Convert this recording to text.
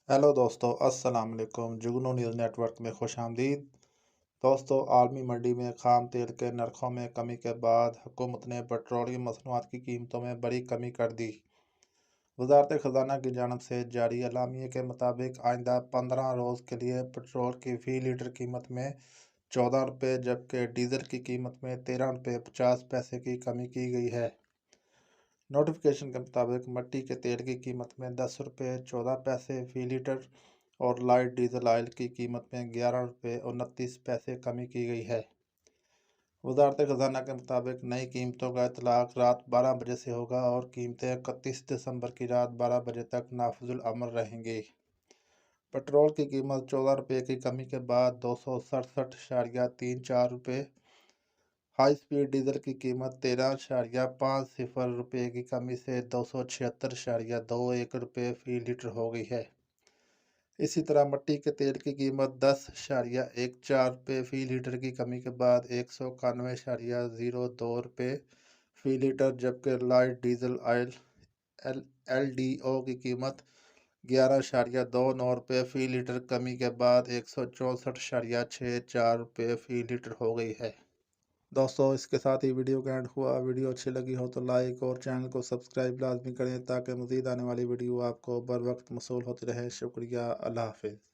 Hello दोस्तों, अस्सलाम वालेकुम। जुगनू न्यूज़ नेटवर्क में खुश आमदीद। दोस्तों, आलमी मंडी में खाम तेल के नरखों में कमी के बाद हुकूमत ने पेट्रोलियम मसनूआत की कीमतों में बड़ी कमी कर दी। वजारत ख़जाना की जानिब से जारी एलामिये के मुताबिक आइंदा 15 रोज़ के लिए पेट्रोल की फ़ी लीटर कीमत में 14 रुपये जबकि डीज़ल की कीमत में 13 रुपये 50 पैसे की कमी की गई है। नोटिफिकेशन के मुताबिक मिट्टी के तेल की कीमत में 10 रुपये 14 पैसे फ़ी लीटर और लाइट डीजल ऑयल की कीमत में 11 रुपये 29 पैसे कमी की गई है। वजारत ख़जाना के मुताबिक नई कीमतों का इतलाक़ रात 12 बजे से होगा और कीमतें 31 दिसंबर की रात 12 बजे तक नाफिजुल अमल रहेंगी। पेट्रोल की कीमत 14 रुपये की कमी के बाद 267.34 रुपये, हाई स्पीड डीजल की कीमत 13.50 रुपये की कमी से 276.21 रुपये फ़ी लीटर हो गई है। इसी तरह मिट्टी के तेल की कीमत 10.14 रुपये फ़ी लीटर की कमी के बाद 191.02 रुपये फ़ी लीटर जबकि लाइट डीजल ऑयल LDO की कीमत 11.29 रुपये फ़ी लीटर कमी के बाद 164.64 रुपये फ़ी लीटर हो गई है। दोस्तों, इसके साथ ही वीडियो का एंड हुआ। वीडियो अच्छी लगी हो तो लाइक और चैनल को सब्सक्राइब लाजमी करें ताकि मज़ीद आने वाली वीडियो आपको बर वक्त मौसूल होती रहे। शुक्रिया। अल्लाह हाफ़िज़।